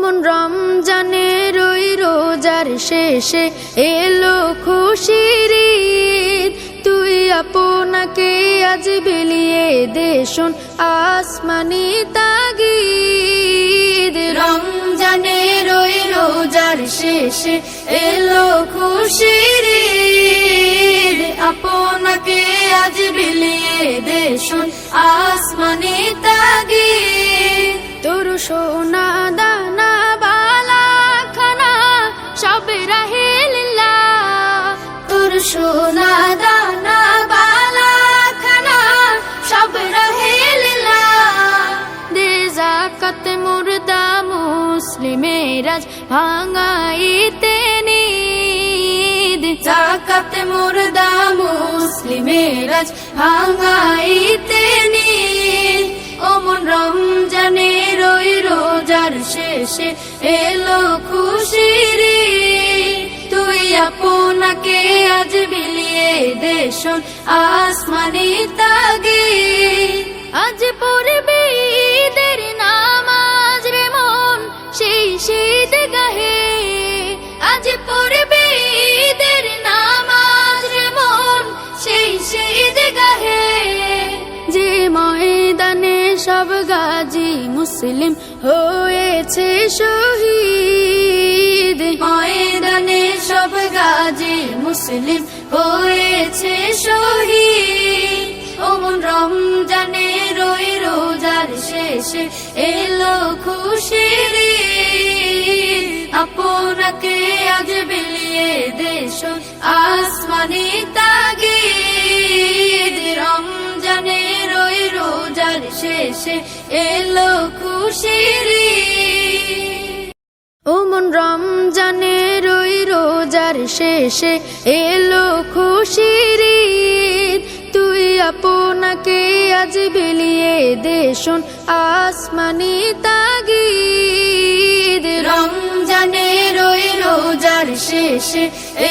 মন রমজানের ওই রোজার শেষে এলো খুশির ঈদ। তুই আপনাকে আজ বিলিয়ে দে শোন আসমানি তাগিদ। রমজানের ওই রোজার শেষে এলো খুশির ঈদ। আপনাকে আজ বিলিয়ে দে শোন আসমানি তাগিদ। তোর সোনা দানা বালা খানা সব রাহে লিল্লাহ। তোর সোনা দানা বালা খানা সব রাহে লিল্লাহ। দে যাকাত মুর্দা মুসলিমের আজ ভাঙাইতে নিদ। যাকাত মুর্দা মুসলিমের আজ ভাঙাইতে নিদ। ও মন রমজানের ওই রোজার শেষে এলো খুশির ঈদ। তুই আপনাকে আজ বিলিয়ে দে শোন আসমানি তাগিদ। আজ পড়বে ঈদের নামাজ রে মন সেই শীত গাহে। আজ পড়বে ঈদের নামাজ রে মন সেই শীত গাহে। যে ময়দানে সব গাজী মুসলিম হয়েছে শহীদ। ময়দানে সব গাজী মুসলিম হয়েছে শহীদ। ও মন রমজানের ওই রোজার শেষে এলো খুশির ঈদ। আপনাকে আজ বিলিয়ে দে শোন আসমানি তাগিদ। রমজানের ওই রোজার শেষে এলো খুশির ঈদ। ও মন রমজানের ওই রোজার শেষে এলো খুশির ঈদ। তুই আপনাকে আজ বিলিয়ে দে শোন আসমানি তাগিদ। রমজানের ওই রোজার শেষে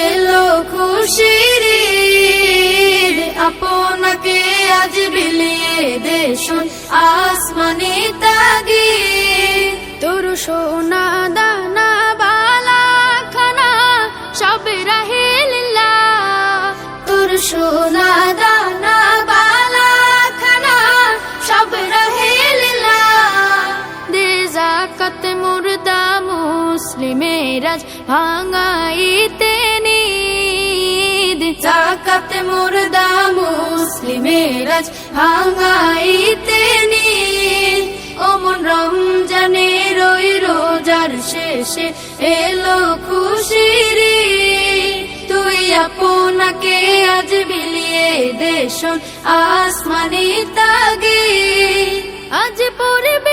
এলো খুশির ঈদ। আপনাকে আজ বিলিয়ে দে শোন আসমানি তাগিদ। তোর সোনা দানা বালা খানা সব রাহে লিল্লাহ। তোর সোনা দানা বালা খানা সব রাহে লিল্লাহ। দে যাকাত মুর্দা মুসলিমের আজ ভাঙাইতে নিদ। যাকাত মুর্দা মুসলিমের আজ ভাঙাইতে নিদ। ও মন রমজানের ওই রোজার শেষে এলো খুশির ঈদ। তুই আপনাকে আজ বিলিয়ে দে শোন আসমানি তাগিদ। আজ পড়বে